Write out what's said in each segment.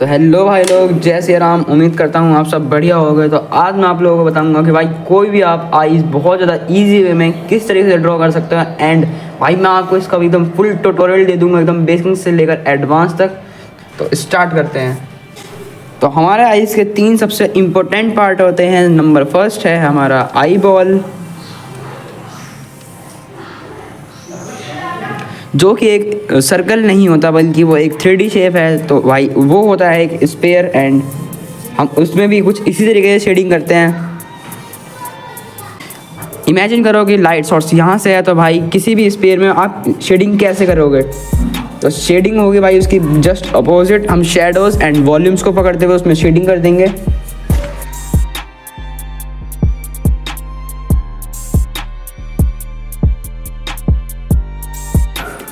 तो हेलो भाई लोग, जय श्री राम। उम्मीद करता हूँ आप सब बढ़िया हो गए। तो आज मैं आप लोगों को बताऊंगा कि भाई कोई भी आप आईज बहुत ज़्यादा इजी वे में किस तरीके से ड्रॉ कर सकते हो। एंड भाई मैं आपको इसका एकदम फुल ट्यूटोरियल दे दूंगा, एकदम बेसिक से लेकर एडवांस तक। तो स्टार्ट करते हैं। तो हमारे आईज के 3 सबसे इम्पोर्टेंट पार्ट होते हैं। नंबर फर्स्ट है हमारा आई बॉल, जो कि एक सर्कल नहीं होता बल्कि वो एक 3D शेप है। तो भाई वो होता है एक स्पेयर, एंड हम उसमें भी कुछ इसी तरीके से शेडिंग करते हैं। इमेजिन करो कि लाइट सोर्स यहाँ से है, तो भाई किसी भी स्पेयर में आप शेडिंग कैसे करोगे? तो शेडिंग होगी भाई उसकी जस्ट अपोजिट। हम शेडोज एंड वॉल्यूम्स को पकड़ते हुए उसमें शेडिंग कर देंगे।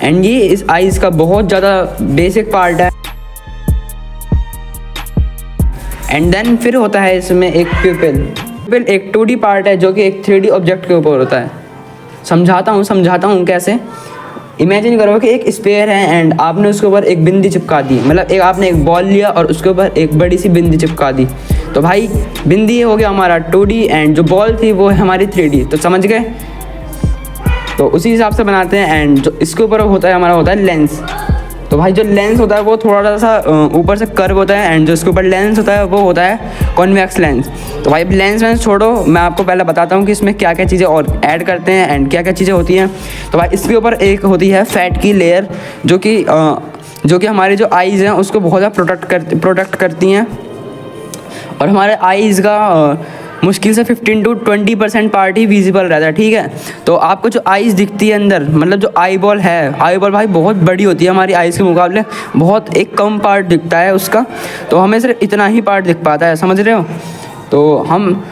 एंड ये इस आइज का बहुत ज़्यादा बेसिक पार्ट है। एंड देन फिर होता है इसमें एक प्यूपिल एक 2D पार्ट है जो कि एक 3D ऑब्जेक्ट के ऊपर होता है। समझाता हूँ कैसे। इमेजिन करो कि एक स्पेयर है एंड आपने उसके ऊपर एक बिंदी चिपका दी, मतलब आपने एक बॉल लिया और उसके ऊपर एक बड़ी सी बिंदी चिपका दी। तो भाई बिंदी हो गया हमारा 2D एंड जो बॉल थी वो है हमारी 3D। तो समझ गए? तो उसी हिसाब से बनाते हैं। एंड जो इसके ऊपर होता है हमारा होता है लेंस। तो भाई जो लेंस होता है वो थोड़ा सा ऊपर से कर्व होता है, एंड जो इसके ऊपर लेंस होता है वो होता है कॉन्वेक्स लेंस। तो भाई लेंस वेंस छोड़ो, मैं आपको पहले बताता हूँ कि इसमें क्या क्या चीज़ें और ऐड करते हैं एंड क्या क्या चीज़ें होती हैं। तो भाई इसके ऊपर एक होती है फैट की लेयर, जो कि हमारी जो आइज़ हैं उसको बहुत ज़्यादा प्रोटेक्ट करती हैं। और हमारे आइज़ का मुश्किल से 15 to 20% पार्ट ही विजिबल रहता है, ठीक है। तो आपको जो आइज़ दिखती है अंदर, मतलब जो आई बॉल है, आई बॉल भाई बहुत बड़ी होती है हमारी आइज़ के मुकाबले, बहुत एक कम पार्ट दिखता है उसका। तो हमें सिर्फ इतना ही पार्ट दिख पाता है, समझ रहे हो? तो हम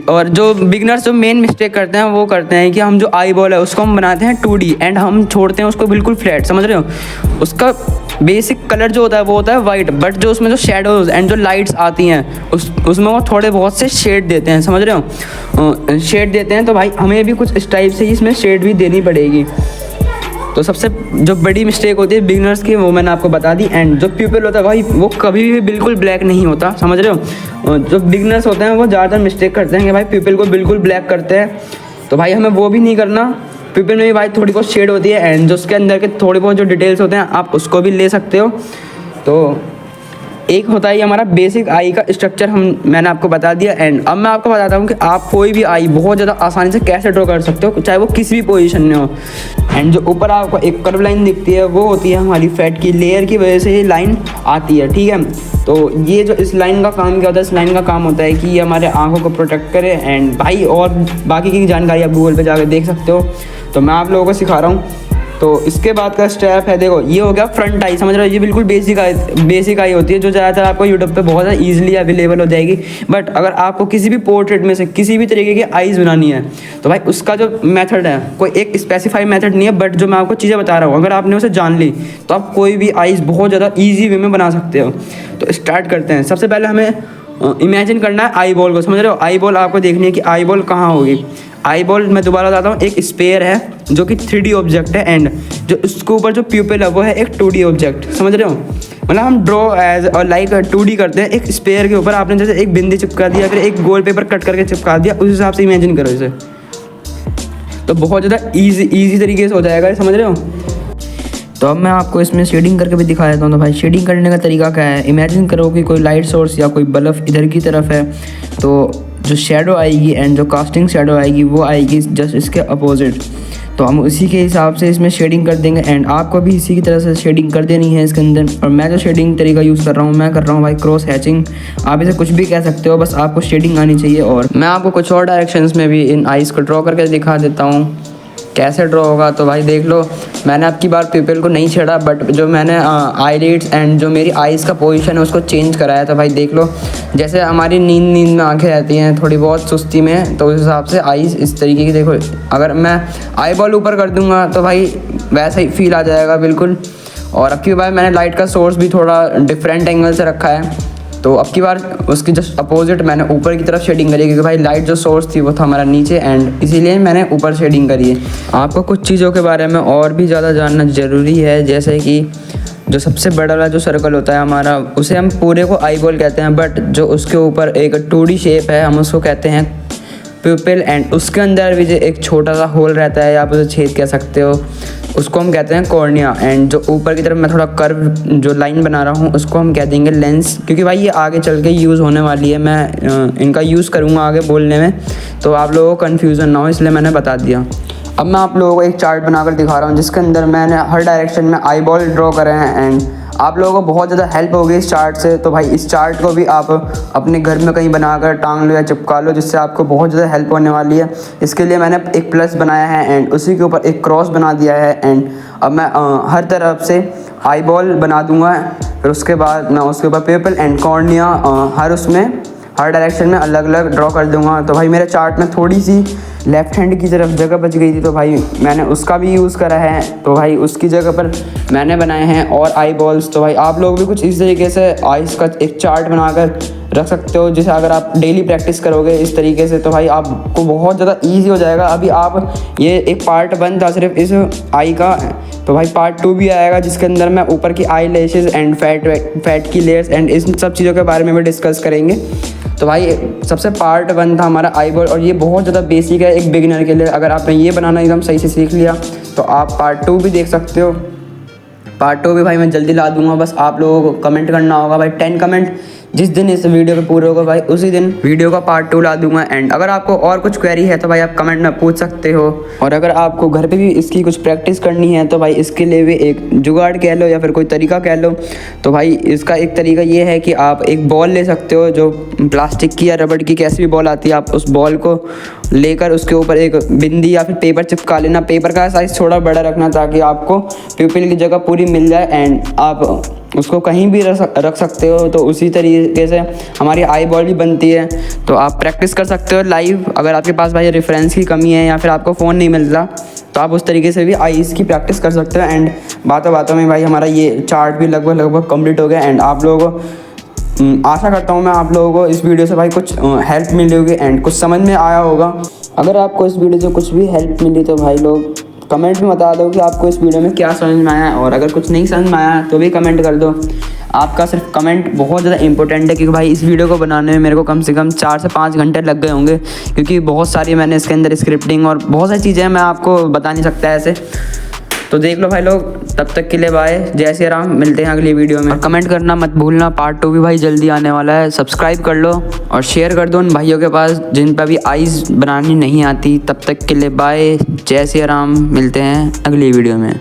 और जो बिगनर्स जो मेन मिस्टेक करते हैं वो करते हैं कि हम जो आई बॉल है उसको हम बनाते हैं 2D एंड हम छोड़ते हैं उसको बिल्कुल फ्लैट, समझ रहे हो? उसका बेसिक कलर जो होता है वो होता है वाइट, बट जो उसमें जो शेडोज़ एंड जो लाइट्स आती हैं उसमें वो थोड़े बहुत से शेड देते हैं, समझ रहे हो? शेड देते हैं। तो भाई हमें भी कुछ इस टाइप से ही इसमें शेड भी देनी पड़ेगी। तो सबसे जो बड़ी मिस्टेक होती है बिगिनर्स की वो मैंने आपको बता दी। एंड जो प्यूपिल होता है भाई वो कभी भी बिल्कुल ब्लैक नहीं होता, समझ रहे हो? जो बिगिनर्स होते हैं वो ज़्यादातर मिस्टेक करते हैं कि भाई प्यूपिल को बिल्कुल ब्लैक करते हैं। तो भाई हमें वो भी नहीं करना। प्यूपिल में भी भाई थोड़ी बहुत शेड होती है एंड जो उसके अंदर के थोड़े बहुत जो डिटेल्स होते हैं आप उसको भी ले सकते हो। तो एक होता है हमारा बेसिक आई का स्ट्रक्चर, मैंने आपको बता दिया। एंड अब मैं आपको बताता हूँ कि आप कोई भी आई बहुत ज़्यादा आसानी से कैसे ड्रॉ कर सकते हो, चाहे वो किसी भी पोजीशन में हो। एंड जो ऊपर आपको एक कर्व लाइन दिखती है वो होती है हमारी फैट की लेयर की वजह से ये लाइन आती है, ठीक है। तो ये जो इस लाइन का काम क्या होता है, इस लाइन का काम होता है कि ये हमारे आँखों को प्रोटेक्ट करे। एंड भाई और बाकी की जानकारी आप गूगल पर जाकर देख सकते हो। तो मैं आप लोगों को सिखा रहा हूँ। तो इसके बाद का स्टेप है, देखो ये हो गया फ्रंट आई, समझ रहे हो? ये बिल्कुल बेसिक आई होती है जो ज़्यादातर आपको यूट्यूब पे बहुत ज़्यादा ईजिली अवेलेबल हो जाएगी। बट अगर आपको किसी भी पोर्ट्रेट में से किसी भी तरीके की आईज़ बनानी है तो भाई उसका जो मेथड है, कोई एक स्पेसिफाई मेथड नहीं है, बट जो मैं आपको चीज़ें बता रहा हूँ अगर आपने उसे जान ली तो आप कोई भी आईज़ बहुत ज़्यादा ईजी वे में बना सकते हो। तो स्टार्ट करते हैं। सबसे पहले हमें इमेजिन करना है आई बॉल को, समझ रहे हो? आई बॉल आपको देखनी है कि आई बॉल कहाँ होगी। आई बॉल मैं दोबारा बताता हूँ, एक स्पेयर है जो कि 3D ऑब्जेक्ट है एंड जो उसके ऊपर जो प्यूपिल है वो है एक 2D ऑब्जेक्ट, समझ रहे हो? मतलब हम ड्रॉ एज और लाइक 2D करते हैं। एक स्पेयर के ऊपर आपने जैसे एक बिंदी चिपका दिया, फिर एक गोल पेपर कट करके चिपका दिया, उस हिसाब से इमेजिन करो इसे। तो बहुत ज़्यादा ईजी तरीके से हो जाएगा, समझ रहे हो? तो अब मैं आपको इसमें शेडिंग करके भी दिखा देता हूँ। तो भाई शेडिंग करने का तरीका क्या है, इमेजिन करो कि कोई लाइट सोर्स या कोई बल्ब इधर की तरफ है, तो जो शेडो आएगी एंड जो कास्टिंग शेडो आएगी वो आएगी जस्ट इसके अपोजिट। तो हम उसी के हिसाब से इसमें शेडिंग कर देंगे। एंड आपको भी इसी की तरह से शेडिंग कर देनी है इसके अंदर। और मैं जो शेडिंग तरीका यूज़ कर रहा हूँ, मैं कर रहा हूँ भाई क्रॉस हैचिंग। आप इसे कुछ भी कह सकते हो, बस आपको शेडिंग आनी चाहिए। और मैं आपको कुछ और डायरेक्शंस में भी इन आइज़ को ड्रॉ करके दिखा देता हूँ कैसे ड्रॉ होगा। तो भाई देख लो, मैंने अब की बार प्यूपिल को नहीं छेड़ा, बट जो मैंने आईलिड्स एंड जो मेरी आइज़ का पोजीशन है उसको चेंज कराया। तो भाई देख लो, जैसे हमारी नींद में आंखें रहती हैं थोड़ी बहुत सुस्ती में, तो उस हिसाब से आइज़ इस तरीके की। देखो अगर मैं आई बॉल ऊपर कर दूंगा तो भाई वैसा ही फील आ जाएगा बिल्कुल। और अब की बार मैंने लाइट का सोर्स भी थोड़ा डिफरेंट एंगल से रखा है। तो अब की बार उसकी जस्ट अपोजिट मैंने ऊपर की तरफ शेडिंग करी, क्योंकि भाई लाइट जो सोर्स थी वो था हमारा नीचे, एंड इसीलिए मैंने ऊपर शेडिंग करी है। आपको कुछ चीज़ों के बारे में और भी ज़्यादा जानना ज़रूरी है, जैसे कि जो सबसे बड़ा वाला जो सर्कल होता है हमारा, उसे हम पूरे को आई बॉल कहते हैं, बट जो उसके ऊपर एक 2D शेप है हम उसको कहते हैं प्यूपिल। एंड उसके अंदर भी जो एक छोटा सा होल रहता है, आप उसे छेद कह सकते हो, उसको हम कहते हैं कॉर्निया। एंड जो ऊपर की तरफ मैं थोड़ा कर्व जो लाइन बना रहा हूँ उसको हम कह देंगे लेंस, क्योंकि भाई ये आगे चल के यूज़ होने वाली है, मैं इनका यूज़ करूँगा आगे बोलने में, तो आप लोगों को कन्फ्यूज़न ना हो इसलिए मैंने बता दिया। अब मैं आप लोगों को एक चार्ट बनाकर दिखा रहा हूँ जिसके अंदर मैंने हर डायरेक्शन में आई बॉल ड्रॉ करे हैं। एंड आप लोगों को बहुत ज़्यादा हेल्प होगी इस चार्ट से, तो भाई इस चार्ट को भी आप अपने घर में कहीं बनाकर टांग लो या चिपका लो, जिससे आपको बहुत ज़्यादा हेल्प होने वाली है। इसके लिए मैंने एक प्लस बनाया है एंड उसी के ऊपर एक क्रॉस बना दिया है। एंड अब मैं हर तरफ से आई बॉल बना दूँगा, फिर उसके बाद मैं उसके ऊपर PayPal and cornea her direction में अलग अलग ड्रॉ कर दूँगा। तो भाई मेरे चार्ट में थोड़ी सी लेफ़्ट हैंड की तरफ जगह बच गई थी, तो भाई मैंने उसका भी यूज़ करा है, तो भाई उसकी जगह पर मैंने बनाए हैं और आई बॉल्स। तो भाई आप लोग भी कुछ इस तरीके से आइस का एक चार्ट बनाकर रख सकते हो, जिसे अगर आप डेली प्रैक्टिस करोगे इस तरीके से तो भाई आपको बहुत ज़्यादा ईजी हो जाएगा। अभी आप ये एक पार्ट 1 था सिर्फ इस आई का, तो भाई पार्ट 2 भी आएगा जिसके अंदर मैं ऊपर की आई लैशेज़ एंड फैट की लेयर्स एंड इन सब चीज़ों के बारे में भी डिस्कस करेंगे। तो भाई सबसे पार्ट 1 था हमारा आई बॉल, और ये बहुत ज़्यादा बेसिक है एक बिगिनर के लिए। अगर आपने ये बनाना एकदम सही से सीख लिया तो आप पार्ट 2 भी देख सकते हो। पार्ट 2 भी भाई मैं जल्दी ला दूंगा, बस आप लोगों को कमेंट करना होगा भाई 10 कमेंट जिस दिन इस वीडियो पे पूरे होगा भाई उसी दिन वीडियो का पार्ट 2 ला दूंगा। एंड अगर आपको और कुछ क्वेरी है तो भाई आप कमेंट में पूछ सकते हो, और अगर आपको घर पे भी इसकी कुछ प्रैक्टिस करनी है तो भाई इसके लिए भी एक जुगाड़ कह लो या फिर कोई तरीका कह लो। तो भाई इसका एक तरीका ये है कि आप एक बॉल ले सकते हो, जो प्लास्टिक की या रबड़ की कैसी भी बॉल आती है, आप उस बॉल को लेकर उसके ऊपर एक बिंदी या फिर पेपर चिपका लेना। पेपर का साइज़ थोड़ा बड़ा रखना ताकि आपको प्यूपिल की जगह पूरी मिल जाए एंड आप उसको कहीं भी रख सकते हो। तो उसी तरीके से हमारी आई बॉल भी बनती है। तो आप प्रैक्टिस कर सकते हो लाइव, अगर आपके पास भाई रेफरेंस की कमी है या फिर आपको फ़ोन नहीं मिलता तो आप उस तरीके से भी आईज की प्रैक्टिस कर सकते हो। एंड बातों बातों में भाई हमारा ये चार्ट भी लगभग कंप्लीट हो गया। एंड आप लोगों को आशा करता हूँ मैं आप लोगों को इस वीडियो से भाई कुछ हेल्प मिली होगी एंड कुछ समझ में आया होगा। अगर आपको इस वीडियो से कुछ भी हेल्प मिली तो भाई लोग कमेंट में बता दो कि आपको इस वीडियो में क्या समझ में आया, और अगर कुछ नहीं समझ में आया तो भी कमेंट कर दो। आपका सिर्फ कमेंट बहुत ज़्यादा इंपॉर्टेंट है, क्योंकि भाई इस वीडियो को बनाने में मेरे को कम से कम 4 से 5 घंटे लग गए होंगे, क्योंकि बहुत सारी मैंने इसके अंदर स्क्रिप्टिंग और बहुत सारी चीज़ें मैं आपको बता नहीं सकता ऐसे। तो देख लो भाई लोग, तब तक के लिए बाय, जय श्री राम, मिलते हैं अगली वीडियो में। और कमेंट करना मत भूलना, पार्ट 2 भी भाई जल्दी आने वाला है। सब्सक्राइब कर लो और शेयर कर दो उन भाइयों के पास जिन पर भी आइज़ बनानी नहीं आती। तब तक के लिए बाय, जय श्री राम, मिलते हैं अगली वीडियो में।